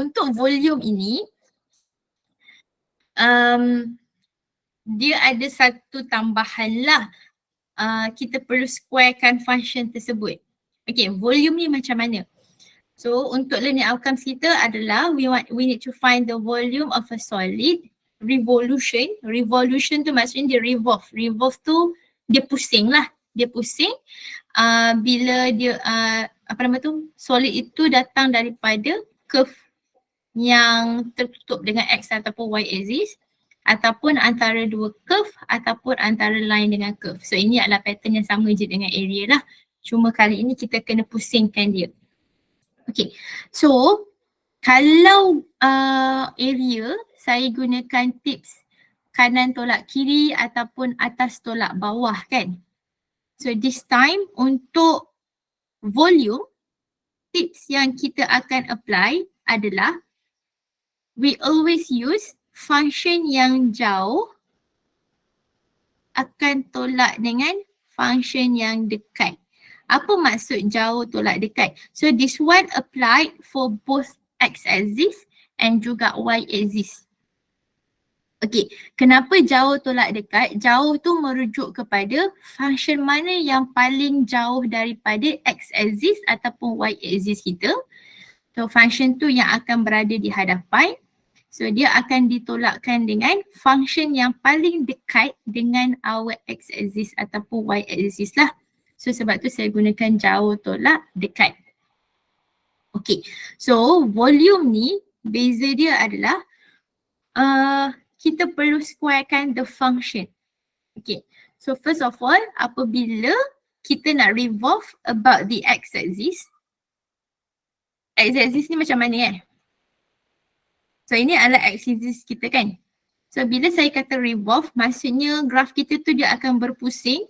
untuk volume ini, dia ada satu tambahan lah. Kita perlu squarekan function tersebut. Okay, volume ni macam mana? So untuk learning outcomes kita adalah we need to find the volume of a solid. Revolution tu maksudnya dia revolve. Revolve tu dia pusing lah. Dia pusing bila dia solid itu datang daripada curve yang tertutup dengan x ataupun y axis, ataupun antara dua curve ataupun antara line dengan curve. So ini adalah pattern yang sama je dengan area lah. Cuma kali ini kita kena pusingkan dia. Okay, so kalau area saya gunakan tips kanan tolak kiri ataupun atas tolak bawah kan. So this time untuk volume, tips yang kita akan apply adalah we always use function yang jauh akan tolak dengan function yang dekat. Apa maksud jauh tolak dekat? So this one applied for both x-axis and juga y-axis. Okay, kenapa jauh tolak dekat? Jauh tu merujuk kepada function mana yang paling jauh daripada x-axis ataupun y-axis kita. So function tu yang akan berada di hadapan. So dia akan ditolakkan dengan function yang paling dekat dengan our x-axis ataupun y-axis lah. So sebab tu saya gunakan jauh tolak dekat. Okay, so volume ni beza dia adalah kita perlu squarekan the function. Okay, so first of all apabila kita nak revolve about the x-axis. X-axis ni macam mana So ini adalah x-axis kita kan. So bila saya kata revolve maksudnya graf kita tu dia akan berpusing.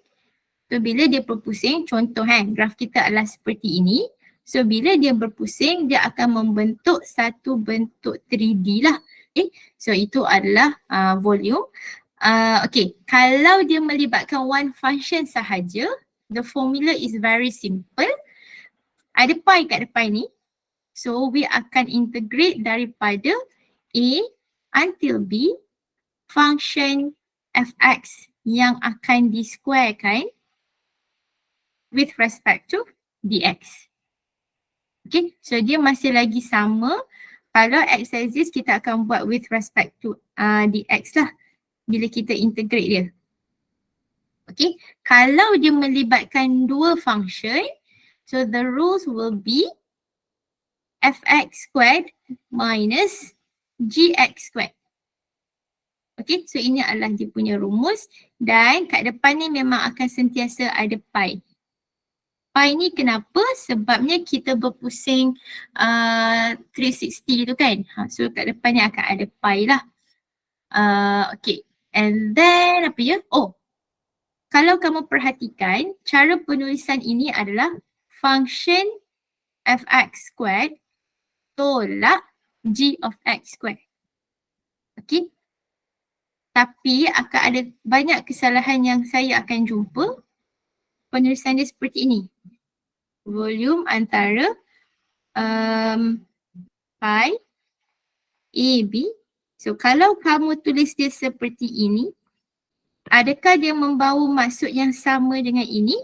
So bila dia berpusing, contoh graf kita adalah seperti ini. So bila dia berpusing, dia akan membentuk satu bentuk 3D lah. Okay, so itu adalah volume. Okay, kalau dia melibatkan one function sahaja, the formula is very simple. Ada pi kat depan ni. So we akan integrate daripada A until B, function fx yang akan di-squarekan with respect to dx. Okay, so dia masih lagi sama. Kalau x-axis kita akan buat with respect to dx lah bila kita integrate dia. Okay, kalau dia melibatkan dua function, so the rules will be fx squared minus gx squared. Okay, so ini adalah dia punya rumus dan kat depan ni memang akan sentiasa ada pi. Pi ni kenapa? Sebabnya kita berpusing 360 tu kan. So kat depan ni akan ada pi lah. Okay, and then apa ya? Oh, kalau kamu perhatikan cara penulisan ini adalah function fx squared tolak g of x squared. Okay. Tapi akan ada banyak kesalahan yang saya akan jumpa. Penulisan dia seperti ini. Volume antara pi AB. So kalau kamu tulis dia seperti ini, adakah dia membawa maksud yang sama dengan ini?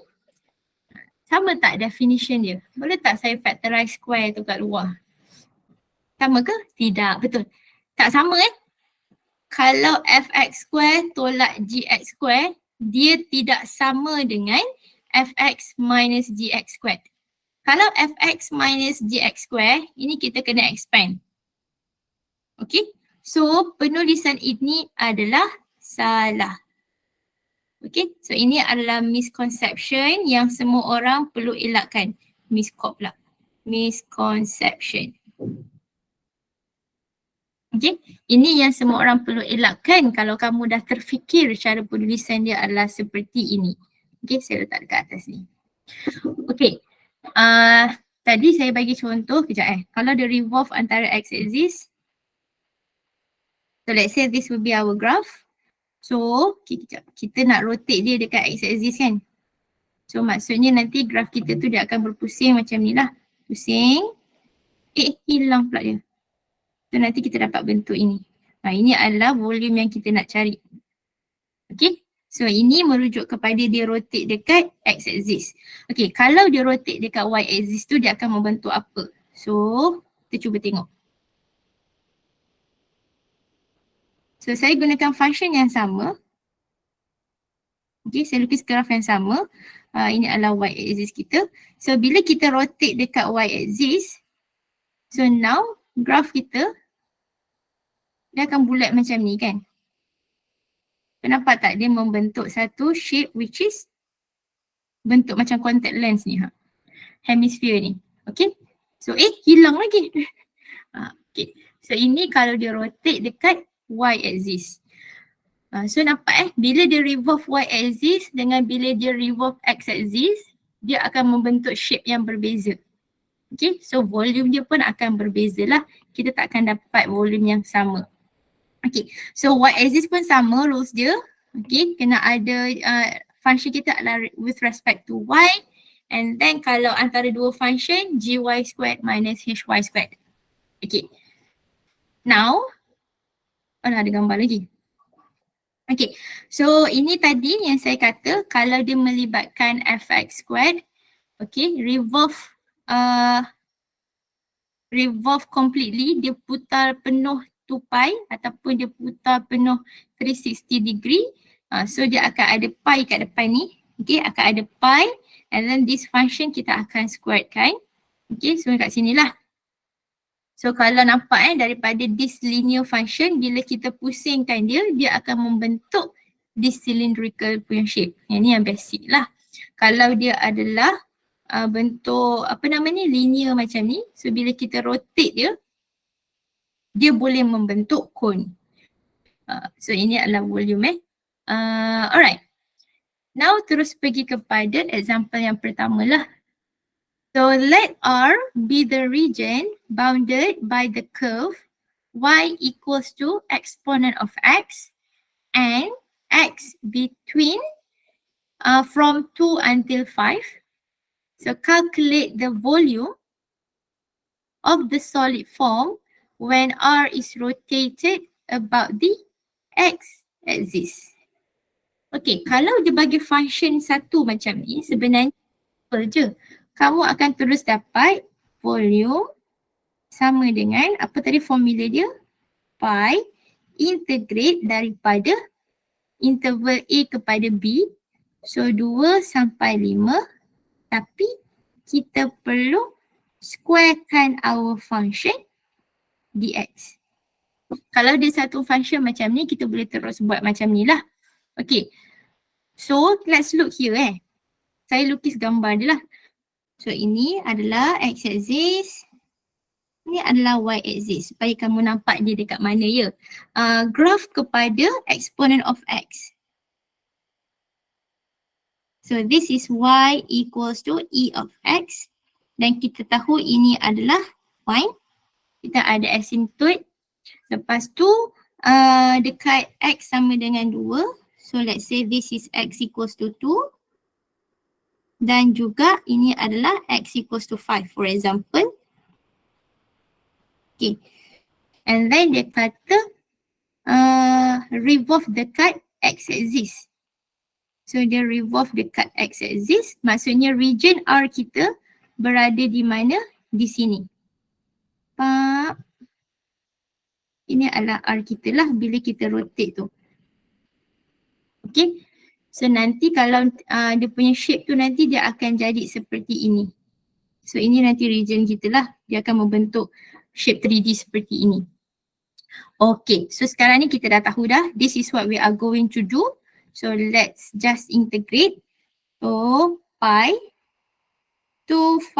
Sama tak definition dia? Boleh tak saya factorize square tu kat luar? Sama ke? Tidak, betul. Tak sama Kalau fx square tolak gx square, dia tidak sama dengan fx minus gx squared. Kalau fx minus gx square, ini kita kena expand. Okay, so penulisan ini adalah salah. Okay, so ini adalah misconception yang semua orang perlu elakkan. Misconception. Okay, ini yang semua orang perlu elakkan kalau kamu dah terfikir cara penulisan dia adalah seperti ini. Okay, saya letak dekat atas ni. Okay, tadi saya bagi contoh, kejap Kalau dia revolve antara x-axis, so let's say this will be our graph. So, okay, kejap. Kita nak rotate dia dekat x-axis kan. So maksudnya nanti graf kita tu dia akan berpusing macam ni lah. Pusing. Hilang pula dia. So nanti kita dapat bentuk ini. Ini adalah volume yang kita nak cari. Okay. So ini merujuk kepada dia rotate dekat x axis. Okay, kalau dia rotate dekat y axis tu dia akan membentuk apa? So kita cuba tengok. So saya gunakan function yang sama. Okay, saya lukis graf yang sama. Ini adalah y axis kita. So bila kita rotate dekat y axis, so now graf kita dia akan bulat macam ni kan. Nampak tak dia membentuk satu shape which is bentuk macam contact lens ni. Hemisphere ni. Okay. So hilang lagi. Okay. So ini kalau dia rotate dekat y axis. So nampak bila dia revolve y axis dengan bila dia revolve x axis, dia akan membentuk shape yang berbeza. Okay. So volume dia pun akan berbeza lah. Kita tak akan dapat volume yang sama. Okay. So y axis pun sama rules dia. Okay. Kena ada function kita adalah with respect to y. And then kalau antara dua function, gy squared minus hy squared. Okay. Now, ada gambar lagi. Okay. So ini tadi yang saya kata kalau dia melibatkan fx squared. Okay. Revolve completely. Dia putar penuh 2 pi ataupun dia putar penuh 360 degree. So dia akan ada pi kat depan ni. Okay. Akan ada pi. And then this function kita akan squarekan. Okay, so kat sini lah. So kalau nampak daripada this linear function, bila kita pusingkan dia, dia akan membentuk this cylindrical punya shape. Yang ni yang basic lah. Kalau dia adalah bentuk linear macam ni, so bila kita rotate dia, dia boleh membentuk cone. So ini adalah volume alright. Now terus pergi kepada example yang pertama lah. So let R be the region bounded by the curve y equals to exponent of x and x between from 2 until 5. So calculate the volume of the solid form when R is rotated about the x axis. Okay, kalau dia bagi function satu macam ni, sebenarnya apa je? Kamu akan terus dapat volume sama dengan apa tadi formula dia? Pi integrate daripada interval A kepada B. So 2 sampai 5. Tapi kita perlu squarekan our function dx. Kalau dia satu function macam ni, kita boleh terus buat macam ni lah. Okay. So let's look here Saya lukis gambar dia lah. So ini adalah x axis. Ini adalah y axis. Supaya kamu nampak dia dekat mana ya. Graph kepada exponent of x. So this is y equals to e of x. Dan kita tahu ini adalah point. Kita ada asymptote. Lepas tu dekat x sama dengan 2. So let's say this is x equals to 2. Dan juga ini adalah x equals to 5 for example. Okay. And then dia kata revolve dekat x axis. So dia revolve dekat x axis. Maksudnya region R kita berada di mana? Di sini. Ini adalah R kita lah bila kita rotate tu. Okay. So nanti kalau dia punya shape tu nanti dia akan jadi seperti ini. So ini nanti region kita lah. Dia akan membentuk shape 3D seperti ini. Okay. So sekarang ni kita dah tahu dah. This is what we are going to do. So let's just integrate. So pi to 5.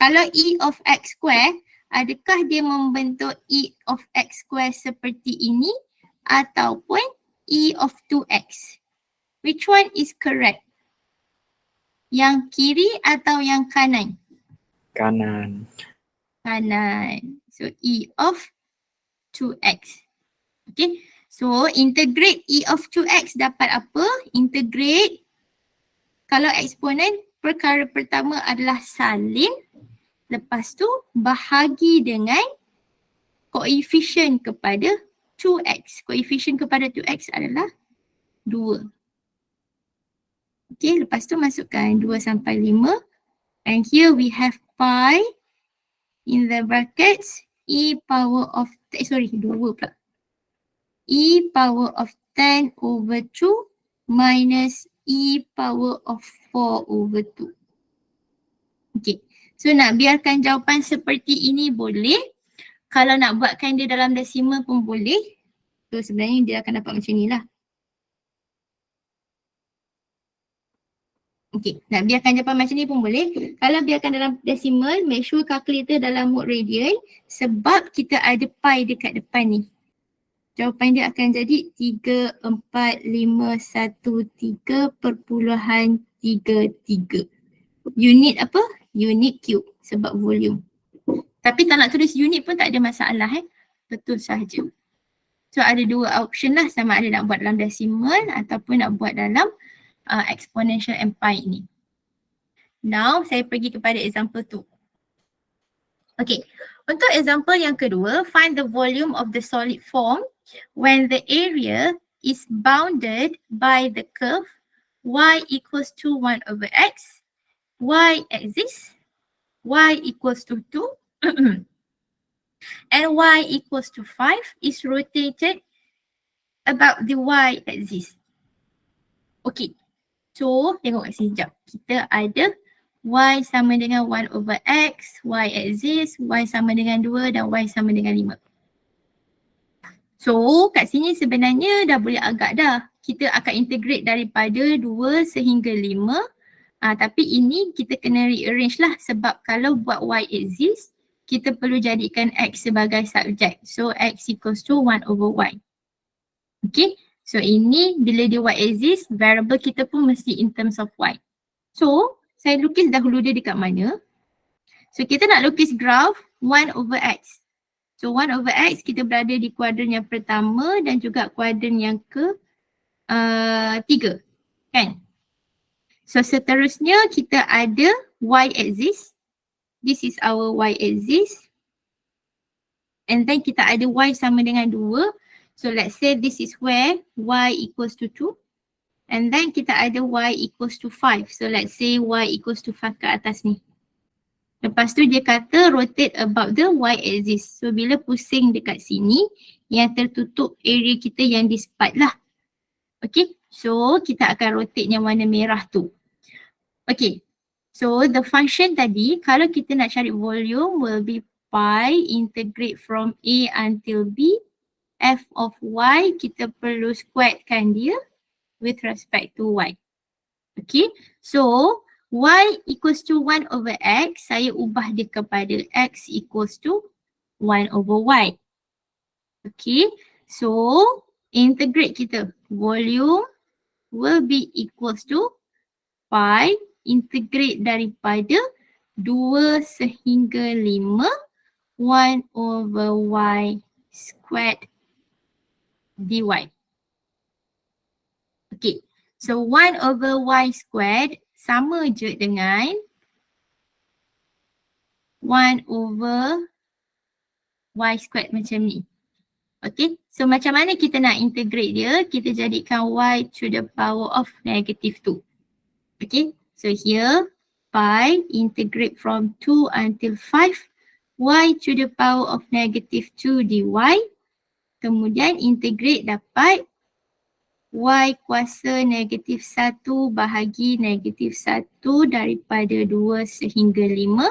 Kalau e of x square, adakah dia membentuk e of x square seperti ini ataupun e of 2x? Which one is correct? Yang kiri atau yang kanan? Kanan. Kanan. So e of 2x. Okay. So integrate e of 2x dapat apa? Integrate. Kalau eksponen, perkara pertama adalah salin. Lepas tu bahagi dengan koefisien kepada 2x. Koefisien kepada 2x adalah 2. Okay, lepas tu masukkan 2 sampai 5. And here we have pi in the brackets e power of, 2 pula. E power of 10 over 2 minus e power of 4 over 2. Okay, so nak biarkan jawapan seperti ini boleh. Kalau nak buatkan dia dalam desimal pun boleh. So sebenarnya dia akan dapat macam ni lah. Okay, nak biarkan jawapan macam ni pun boleh. Kalau biarkan dalam desimal, make sure calculator dalam mode radian sebab kita ada pi dekat depan ni. Jawapan dia akan jadi 34513.33. Unit apa? Unit cube sebab volume. Tapi tak nak tulis unit pun tak ada masalah betul sahaja. So ada dua option lah, sama ada nak buat dalam decimal ataupun nak buat dalam exponential and pi ni. Now saya pergi kepada example 2. Okay, untuk example yang kedua, find the volume of the solid form when the area is bounded by the curve y equals to 1 over x, y axis, y equals to 2 and y equals to 5 is rotated about the y axis. Okay, so tengok kat sini sekejap. Kita ada y sama dengan 1 over x, y axis, y sama dengan 2 dan y sama dengan 5. So kat sini sebenarnya dah boleh agak dah. Kita akan integrate daripada 2 sehingga 5. Tapi ini kita kena rearrange lah sebab kalau buat y axis, kita perlu jadikan x sebagai subjek. So x equals to 1 over y. Okay, so ini bila dia y axis, variable kita pun mesti in terms of y. So saya lukis dahulu dia dekat mana. So kita nak lukis graf 1 over x. So 1 over x kita berada di kuadran yang pertama dan juga kuadran yang ke 3 kan. So seterusnya kita ada y axis. This is our y axis. And then kita ada y sama dengan 2. So let's say this is where y equals to 2. And then kita ada y equals to 5. So let's say y equals to 5 ke atas ni. Lepas tu dia kata rotate about the y axis. So bila pusing dekat sini, yang tertutup area kita yang di sepat lah. Okay, so kita akan rotate yang warna merah tu. Okay, so the function tadi, kalau kita nak cari volume will be pi integrate from A until B. F of y, kita perlu squarekan dia with respect to y. Okay, so y equals to 1 over x, saya ubah dia kepada x equals to 1 over y. Okay, so integrate kita. Volume will be equals to pi integrate daripada 2 sehingga 5 1 over y squared dy. Okay, so 1 over y squared sama je dengan 1 over y squared macam ni. Okay, so macam mana kita nak integrate dia? Kita jadikan y to the power of negative 2. Okay, so here pi integrate from 2 until 5 y to the power of negative 2 dy. Kemudian integrate dapat y kuasa negatif 1 bahagi negatif 1 daripada 2 sehingga 5.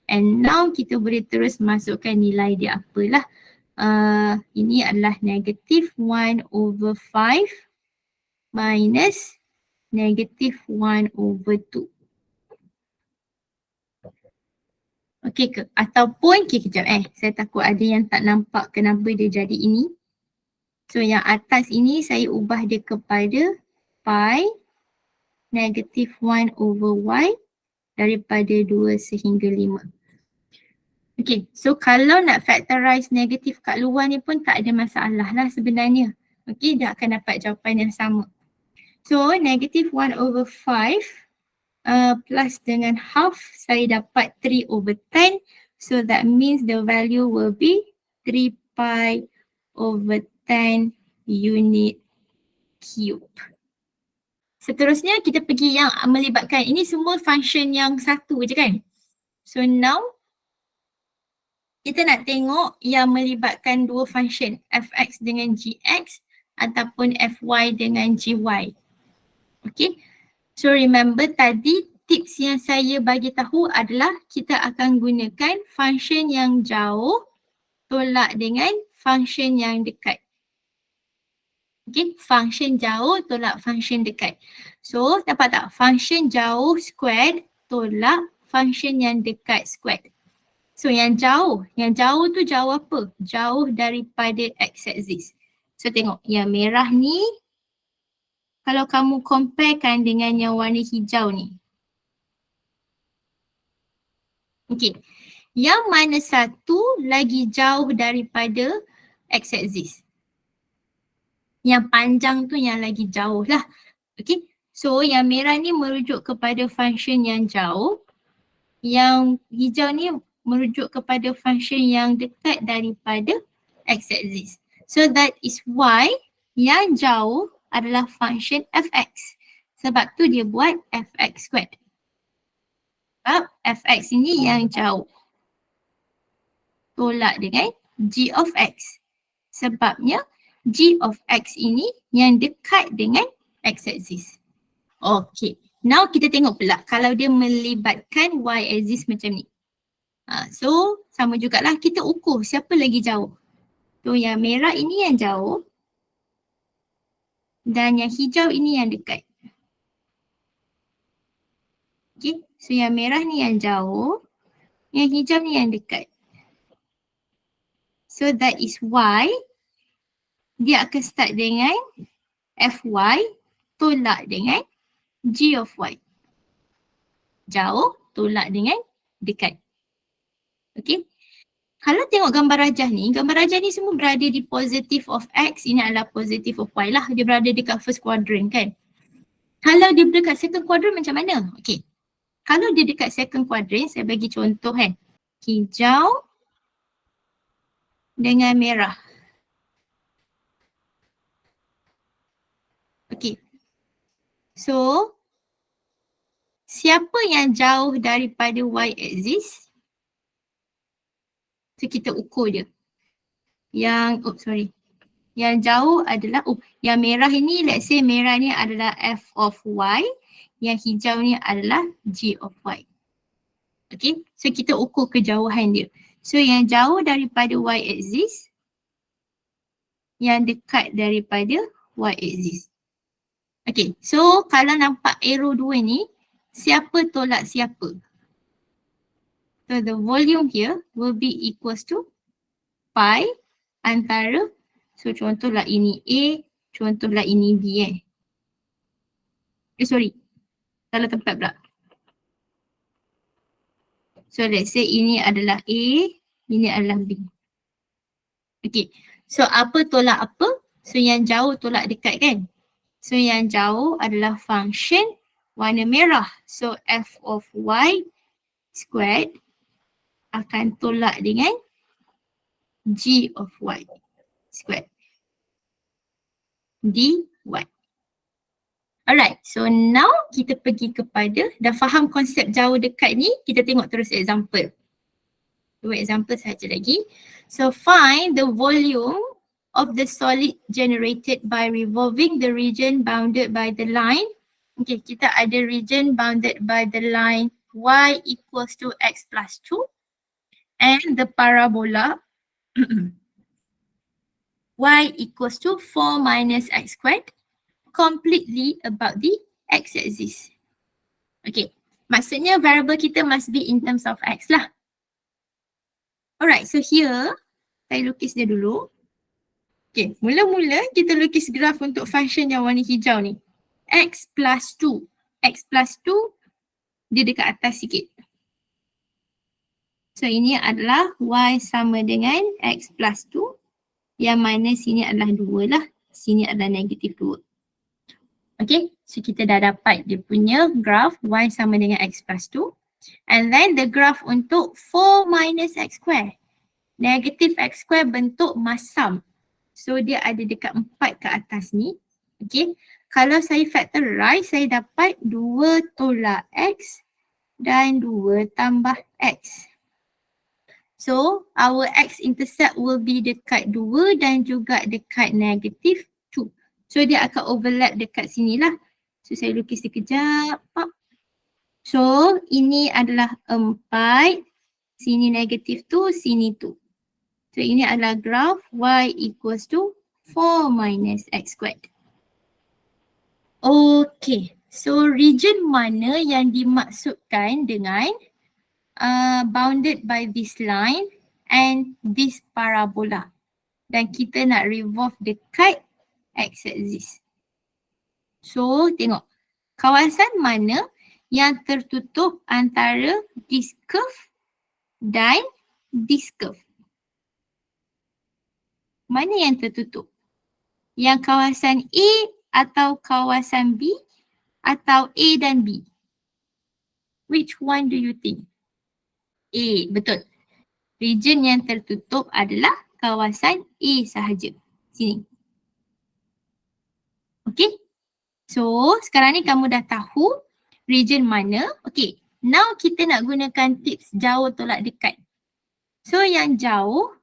And now kita boleh terus masukkan nilai dia apalah. Ini adalah negatif 1 over 5 minus negatif 1 over 2. Okey ke? Ataupun, kejap saya takut ada yang tak nampak kenapa dia jadi ini. So yang atas ini saya ubah dia kepada pi negatif 1 over y daripada 2 sehingga 5. Okay, so kalau nak factorize negatif kat luar ni pun tak ada masalah lah sebenarnya. Okay, dia akan dapat jawapan yang sama. So negatif 1 over 5 plus dengan half, saya dapat 3 over 10. So that means the value will be 3 pi over 10 unit cube. Seterusnya kita pergi yang melibatkan, ini semua function yang satu je kan. So now kita nak tengok yang melibatkan dua function, fx dengan gx ataupun fy dengan gy. Okay, so remember tadi tips yang saya bagi tahu adalah kita akan gunakan function yang jauh tolak dengan function yang dekat. Okay, function jauh tolak function dekat. So dapat tak? Function jauh squared tolak function yang dekat squared. So yang jauh tu jauh apa? Jauh daripada x-axis. So tengok yang merah ni kalau kamu comparekan dengan yang warna hijau ni. Okay, yang mana satu lagi jauh daripada x-axis? Yang panjang tu yang lagi jauh lah. Okay, so yang merah ni merujuk kepada function yang jauh. Yang hijau ni merujuk kepada function yang dekat daripada x-axis. So that is why yang jauh adalah function fx. Sebab tu dia buat fx squared. Sebab fx ini yang jauh. Tolak dengan g of x. Sebabnya g of x ini yang dekat dengan x-axis. Okay, now kita tengok pula kalau dia melibatkan y-axis macam ni. So sama jugalah kita ukur siapa lagi jauh. So yang merah ini yang jauh dan yang hijau ini yang dekat. Okay, so yang merah ni yang jauh, yang hijau ni yang dekat. So that is why dia akan start dengan fy tolak dengan g of y. Jauh tolak dengan dekat. Okay. Kalau tengok gambar rajah ni semua berada di positive of x, ini adalah positive of y lah. Dia berada dekat first quadrant kan. Kalau dia dekat second quadrant macam mana? Okay. Kalau dia dekat second quadrant, saya bagi contoh kan. Hijau dengan merah. Okay. So, siapa yang jauh daripada y-axis? So, kita ukur dia. Yang jauh adalah, yang merah ini, let's say merah ni adalah f of y. Yang hijau ni adalah g of y. Okay, so kita ukur kejauhan dia. So, yang jauh daripada y-axis, yang dekat daripada y-axis. Okay, so kalau nampak arrow dua ni, siapa tolak siapa? So the volume here will be equals to pi antara, so contohlah ini A, contohlah ini B salah tempat pula. So let's say ini adalah A, ini adalah B. Okay, so apa tolak apa? So yang jauh tolak dekat kan? So yang jauh adalah function warna merah. So f of y squared akan tolak dengan g of y squared dy. Alright, so now kita pergi kepada, dah faham konsep jauh dekat ni, kita tengok terus example. Dua example saja lagi. So find the volume of the solid generated by revolving the region bounded by the line. Okay, kita ada region bounded by the line y equals to x plus 2 and the parabola y equals to 4 minus x squared completely about the x-axis. Okay, maksudnya variable kita must be in terms of x lah. Alright, so here saya lukis dia dulu. Okay, mula-mula kita lukis graf untuk function yang warna hijau ni. X plus 2. X plus 2 dia dekat atas sikit. So ini adalah y sama dengan x plus 2. Yang mana sini adalah 2 lah. Sini adalah negatif 2. Okay, so kita dah dapat dia punya graf y sama dengan x plus 2. And then the graph untuk 4 minus x square. negatif x square bentuk masam. So dia ada dekat 4 ke atas ni. Okay. Kalau saya factorize, saya dapat 2 tolak x dan 2 tambah x. So our x intercept will be dekat 2 dan juga dekat negatif 2. So dia akan overlap dekat sini lah. So saya lukis sekejap. So ini adalah 4, sini negatif 2, sini 2. So ini adalah graf y equals to 4 minus x squared. Okay, so region mana yang dimaksudkan dengan bounded by this line and this parabola? Dan kita nak revolve dekat x-axis. So tengok, kawasan mana yang tertutup antara this curve dan this curve? Mana yang tertutup? Yang kawasan A atau kawasan B atau A dan B? Which one do you think? A, betul. Region yang tertutup adalah kawasan A sahaja. Sini. Okay. So, sekarang ni kamu dah tahu region mana. Okay. Now kita nak gunakan tips jauh tolak dekat. So, yang jauh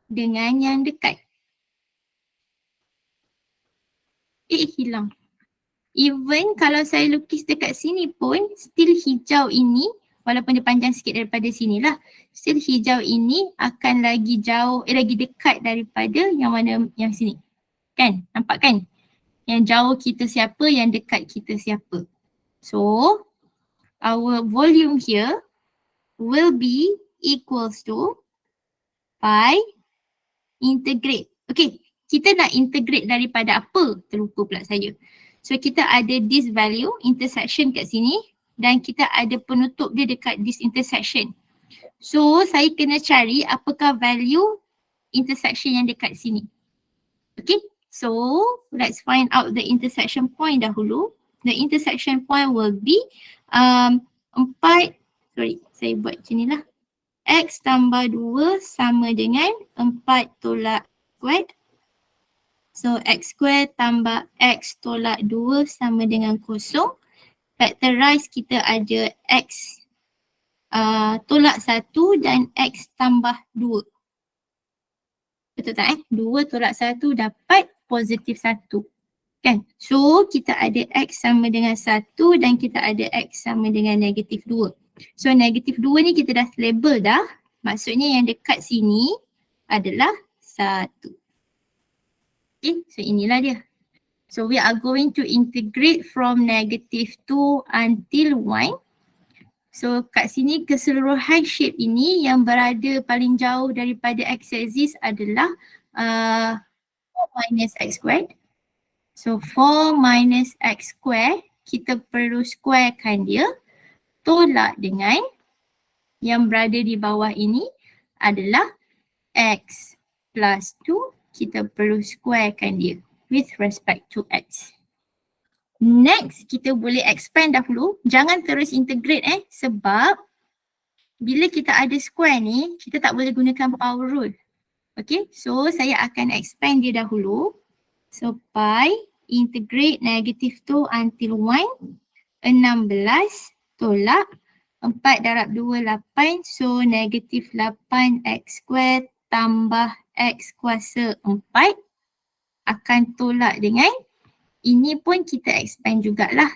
dengan yang dekat. Hilang. Even kalau saya lukis dekat sini pun, still hijau ini, walaupun dia panjang sikit daripada sini lah, still hijau ini akan lagi jauh, lagi dekat daripada yang mana yang sini. Kan? Nampak kan? Yang jauh kita siapa, yang dekat kita siapa. So, our volume here will be equals to pi integrate. Okay, kita nak integrate daripada apa? Terlupa pula saya. So kita ada this value intersection kat sini dan kita ada penutup dia dekat this intersection. So saya kena cari apakah value intersection yang dekat sini. Okay, so let's find out the intersection point dahulu. The intersection point will be 4, saya buat macam ni lah. X tambah 2 sama dengan 4 tolak squared. So x square tambah x tolak 2 sama dengan kosong. Factorize kita ada x tolak 1 dan x tambah 2. Betul tak 2 tolak 1 dapat positif 1. Kan? So kita ada x sama dengan 1 dan kita ada x sama dengan negatif 2. So negatif 2 ni kita dah label dah. Maksudnya yang dekat sini adalah 1. Okay, so inilah dia. So we are going to integrate from negative 2 until 1. So kat sini keseluruhan shape ini yang berada paling jauh daripada x-axis adalah 4 minus x squared. So 4 minus x squared, kita perlu squarekan dia. Tolak dengan yang berada di bawah ini adalah x plus 2. Kita perlu squarekan dia with respect to x. Next, kita boleh expand dahulu. Jangan terus integrate sebab bila kita ada square ni, kita tak boleh gunakan power rule. Okay, so saya akan expand dia dahulu. So pi integrate negative 2 until 1. 16 tolak 4 darab 2, 8. So negatif 8 x square tambah x kuasa 4 akan tolak dengan ini pun kita expand jugalah.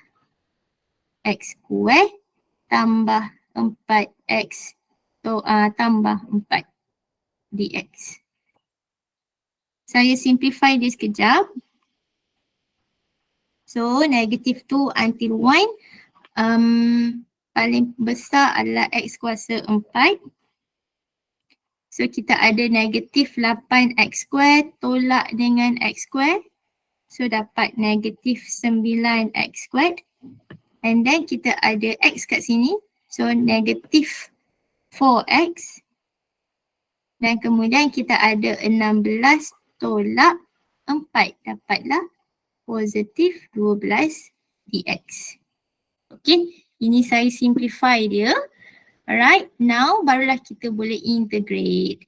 X square tambah 4x tambah 4 dx. Saya simplify dia sekejap. So negative 2 until 1 paling besar adalah x kuasa 4. So kita ada negatif 8x square tolak dengan x square. So dapat negatif 9x squared. And then kita ada x kat sini. So negatif 4x. Dan kemudian kita ada 16 tolak 4. Dapatlah positif 12 dx. Okay. Ini saya simplify dia. Alright, now barulah kita boleh integrate.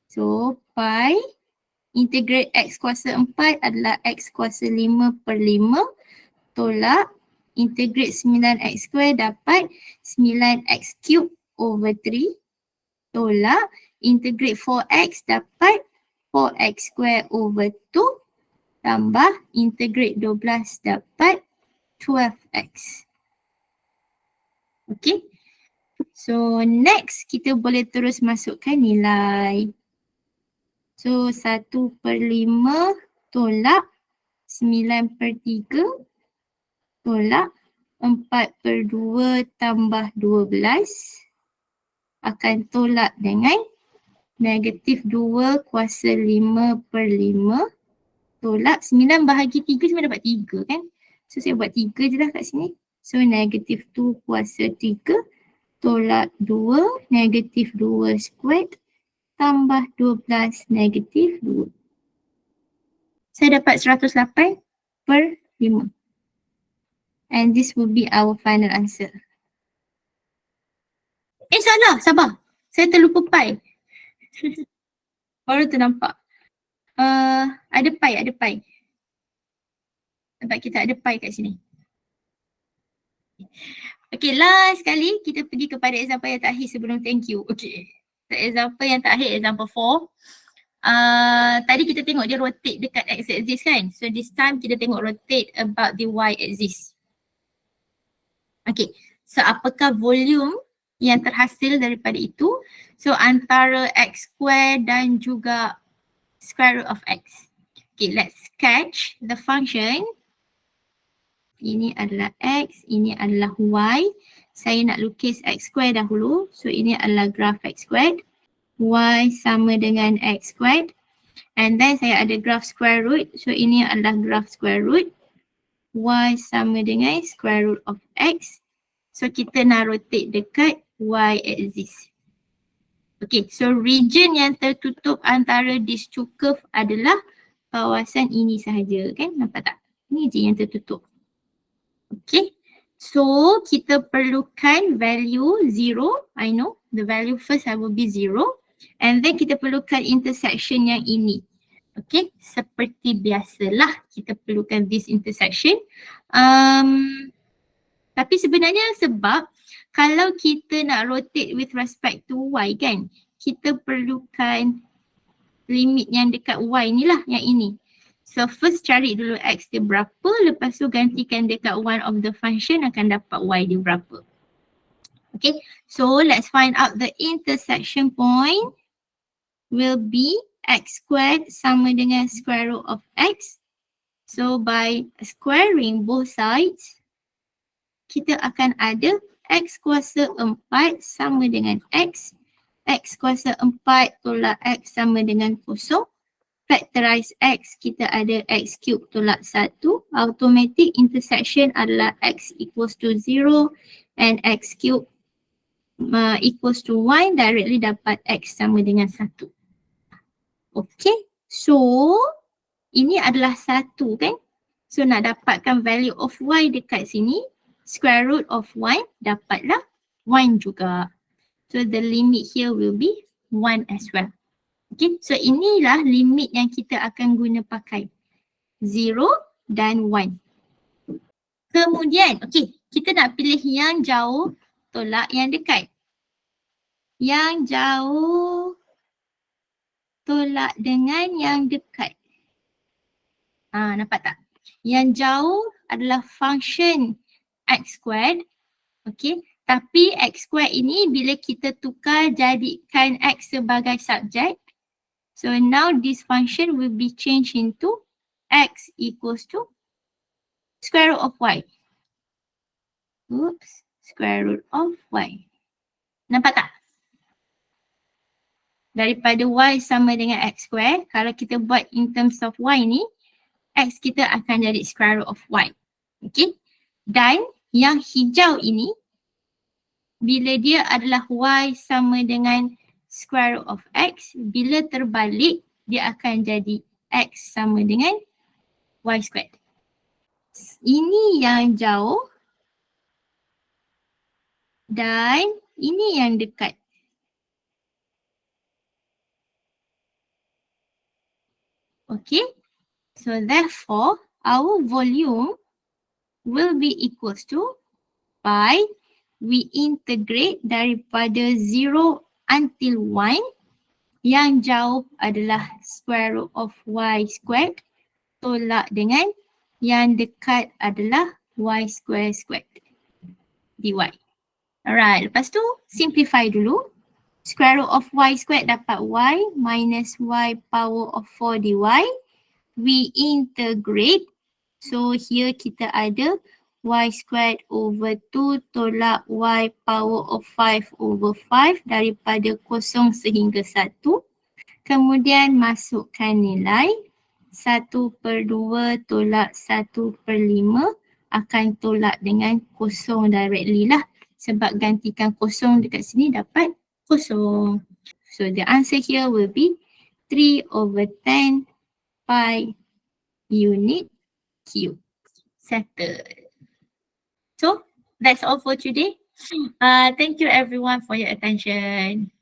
So, pi integrate x kuasa 4 adalah x kuasa 5/5 tolak integrate 9x square dapat 9x cube over 3 tolak integrate 4x dapat 4x square over 2 tambah integrate 12 dapat 12x. Okay. So next kita boleh terus masukkan nilai. So 1/5 tolak 9/3 tolak 4/2 tambah 12 akan tolak dengan negatif 2 kuasa 5/5 tolak 9 bahagi 3 semua dapat 3 kan. So saya buat 3 je lah kat sini. So negatif 2 kuasa 3 tolak 2 negatif 2 squared tambah 12 negatif 2. Saya dapat 108/5. And this will be our final answer. Salah, sabar. Saya terlupa pi. Baru ternampak. Ada pi. Sebab kita ada pi kat sini. Okay, last sekali kita pergi kepada example yang terakhir sebelum thank you. Okay. So, example yang terakhir, example 4. Tadi kita tengok dia rotate dekat x-axis kan. So this time kita tengok rotate about the y-axis. Okay, so apakah volume yang terhasil daripada itu? So antara x square dan juga square root of x. Okay, let's sketch the function. Ini adalah x, ini adalah y. Saya nak lukis x square dahulu. So ini adalah graf x squared. Y sama dengan x squared. And then saya ada graf square root. So ini adalah graf square root. Y sama dengan square root of x. So kita nak rotate dekat y axis. Okay, so region yang tertutup antara these two curve adalah kawasan ini sahaja kan. Nampak tak? Ini je yang tertutup. Okay, so kita perlukan value 0. I know the value first will be 0. And then kita perlukan intersection yang ini. Okay, seperti biasalah kita perlukan this intersection. Tapi sebenarnya sebab kalau kita nak rotate with respect to y kan, kita perlukan limit yang dekat y ni lah, yang ini. So first cari dulu x dia berapa, lepas tu gantikan dekat one of the function akan dapat y dia berapa. Okay, so let's find out the intersection point will be x squared sama dengan square root of x. So by squaring both sides, kita akan ada x kuasa 4 sama dengan x. X kuasa 4 tolak x sama dengan 0. Factorize x, kita ada x cube tolak 1. Automatic intersection adalah x equals to 0 and x cube equals to 1. Directly dapat x sama dengan 1. Okay, so ini adalah 1 kan. So nak dapatkan value of y dekat sini, square root of 1 dapatlah 1 juga. So the limit here will be 1 as well. Okay, so inilah limit yang kita akan guna pakai. 0 dan 1. Kemudian, okay, kita nak pilih yang jauh tolak yang dekat. Yang jauh tolak dengan yang dekat. Nampak tak? Yang jauh adalah function x squared. Okay, tapi x squared ini bila kita tukar jadikan x sebagai subjek, so now this function will be changed into x equals to square root of y. Oops, square root of y. Nampak tak? Daripada y sama dengan x square, kalau kita buat in terms of y ni, x kita akan jadi square root of y. Okay, dan yang hijau ini, bila dia adalah y sama dengan square root of x, bila terbalik, dia akan jadi x sama dengan y squared. Ini yang jauh, dan ini yang dekat. Okay, so therefore our volume will be equals to pi, we integrate daripada 0 until 1, yang jauh adalah square root of y squared, tolak dengan yang dekat adalah y squared dy. Alright, lepas tu simplify dulu. Square root of y squared dapat y minus y power of 4 dy. We integrate. So here kita ada y squared over 2 tolak y power of 5 over 5 daripada 0 sehingga 1. Kemudian masukkan nilai 1/2 tolak 1/5 akan tolak dengan 0 directly lah. Sebab gantikan 0 dekat sini dapat 0. So the answer here will be 3/10 pi unit cube. Settled. So that's all for today. Thank you everyone for your attention.